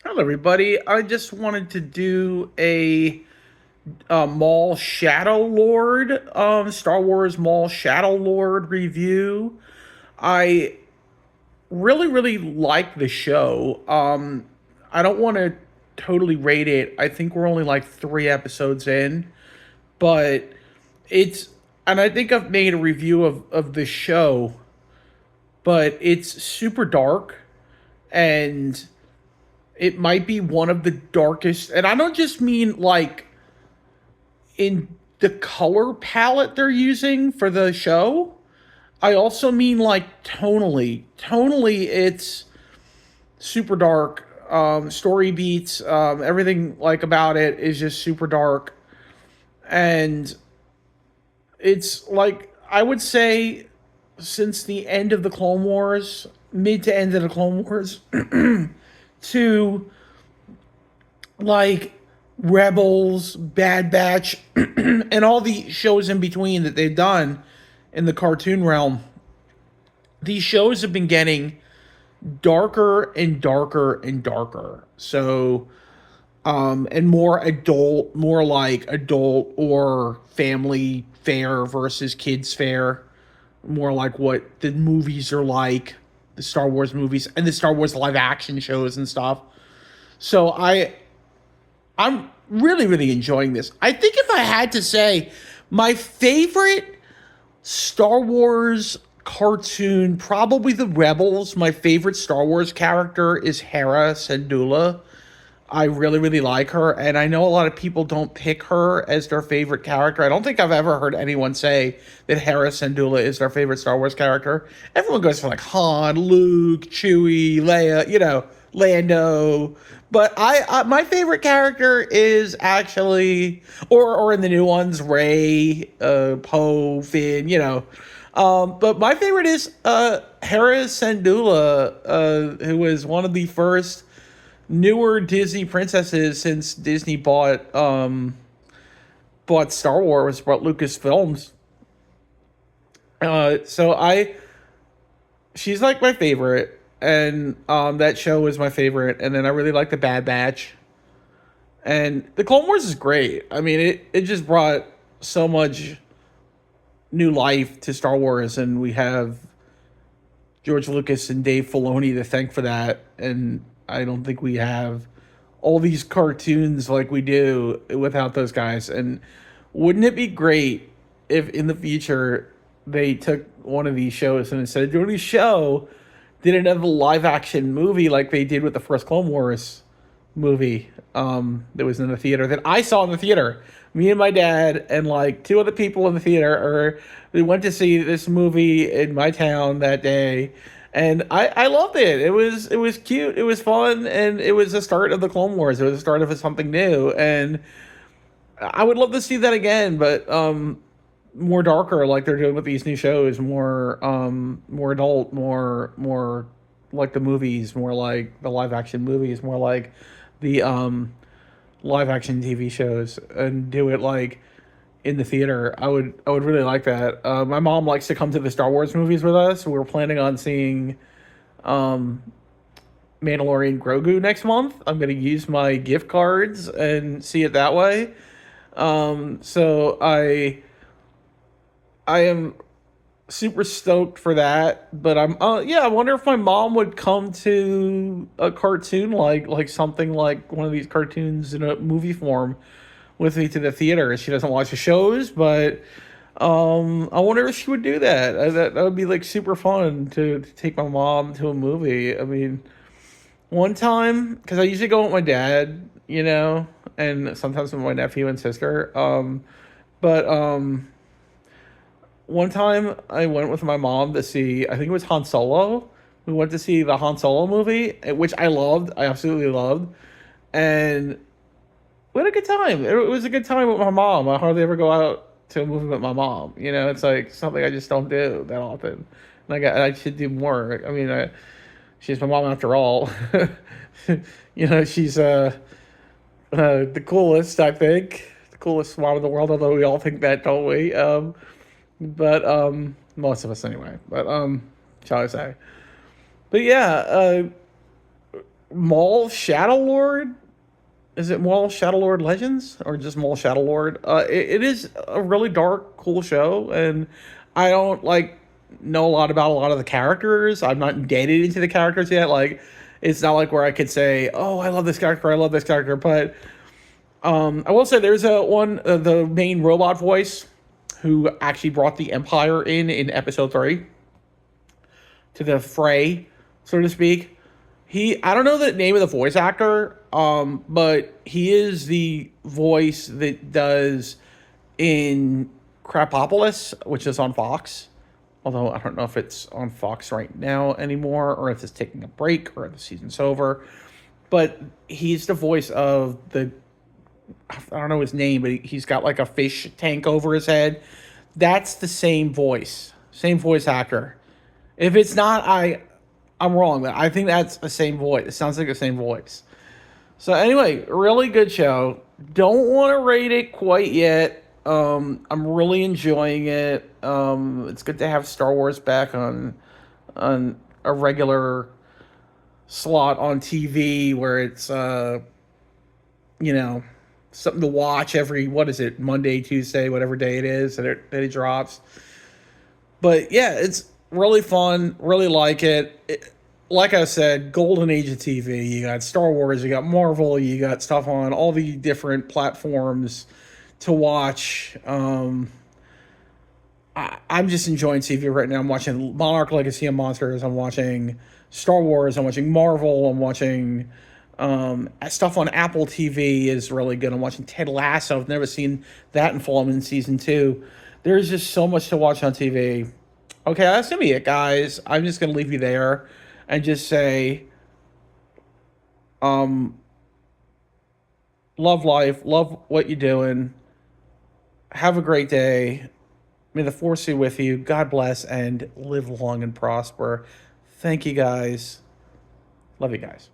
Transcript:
Hello, everybody. I just wanted to do a Maul Shadow Lord, Star Wars Maul Shadow Lord review. I really like the show. I don't want to totally rate it. I think we're only like 3 episodes in, but it's, and I think I've made a review of the show, but it's super dark and it might be one of the darkest, and I don't just mean like in the color palette they're using for the show. I also mean like tonally. Tonally, it's super dark. Story beats, everything like about it is just super dark, and it's like I would say since the end of the Clone Wars, mid to end of the Clone Wars, to like Rebels, Bad Batch, and all the shows in between that they've done in the cartoon realm, these shows have been getting darker and darker and darker. So, and more adult, more like adult or family fare versus kids fare, more like what the movies are like, the Star Wars movies and the Star Wars live action shows and stuff. So I'm really enjoying this. I think if I had to say my favorite Star Wars cartoon, probably the Rebels. My favorite Star Wars character is Hera Syndulla. I really like her, and I know a lot of people don't pick her as their favorite character. I don't think I've ever heard anyone say that Hera Syndulla is their favorite Star Wars character. Everyone goes for like Han, Luke, Chewie, Leia, Lando. But I my favorite character is actually, or in the new ones, Rey, Poe, Finn. But my favorite is Hera Syndulla, who is one of the first newer Disney princesses since Disney bought Star Wars, bought Lucasfilms. So she's like my favorite, and that show is my favorite. And then I really like the Bad Batch, and the Clone Wars is great. I mean, it just brought so much new life to Star Wars, and we have George Lucas and Dave Filoni to thank for that. And I don't think we have all these cartoons like we do without those guys. And wouldn't it be great if in the future they took one of these shows and instead of doing a show, did another live action movie like they did with the first Clone Wars movie that was in the theater that I saw in the theater. Me and my dad and like two other people in the theater, or we went to see this movie in my town that day, and I loved it. It was cute, it was fun, and it was the start of the Clone Wars. It was the start of something new, and I would love to see that again, but more darker like they're doing with these new shows, more adult, more like the movies, more like the live action movies, more like the live action TV shows, and do it like in the theater. I would really like that. My mom likes to come to the Star Wars movies with us. We're planning on seeing Mandalorian Grogu next month. I'm gonna use my gift cards and see it that way. So I am super stoked for that. But yeah, I wonder if my mom would come to a cartoon like something like one of these cartoons in a movie form with me to the theater. She doesn't watch the shows, but I wonder if she would do that. That would be like super fun to take my mom to a movie. I mean, one time, because I usually go with my dad, and sometimes with my nephew and sister. But one time I went with my mom to see, I think it was Han Solo. We went to see the Han Solo movie, which I loved. I absolutely loved. And we had a good time. It was a good time with my mom. I hardly ever go out to a movie with my mom. It's like something I just don't do that often. Like I should do more. I mean, she's my mom after all. She's the coolest, I think. The coolest mom in the world, although we all think that, don't we? But most of us anyway. But shall I say? But yeah, Maul Shadow Lord. Is it Maul Shadow Lord Legends or just Maul Shadow Lord? It is a really dark, cool show, and I don't like know a lot about a lot of the characters. I'm not indebted into the characters yet. Like, it's not like where I could say, "Oh, I love this character, I love this character." But I will say there's a one the main robot voice who actually brought the Empire in episode 3 to the fray, so to speak. I don't know the name of the voice actor, but he is the voice that does in Crapopolis, which is on Fox. Although I don't know if it's on Fox right now anymore, or if it's taking a break, or if the season's over. But he's the voice of the, I don't know his name, but he's got like a fish tank over his head. That's the same voice actor. If it's not, I'm wrong. But I think that's the same voice. It sounds like the same voice. So anyway, really good show. Don't want to rate it quite yet. I'm really enjoying it. It's good to have Star Wars back on a regular slot on TV where it's you know, something to watch every, what is it, Monday, Tuesday, whatever day it is that it drops. But yeah, it's really fun. Really like it. Like I said, golden age of TV. You got Star Wars, you got Marvel, you got stuff on all the different platforms to watch. I'm just enjoying TV right now. I'm watching Monarch Legacy of Monsters. I'm watching Star Wars. I'm watching Marvel. I'm watching stuff on Apple TV is really good. I'm watching Ted Lasso. I've never seen that in full. I'm in season 2. There's just so much to watch on TV. Okay, that's gonna be it, guys. I'm just gonna leave you there and just say, um, love life, love what you're doing. Have a great day. May the force be with you. God bless and live long and prosper. Thank you, guys. Love you guys.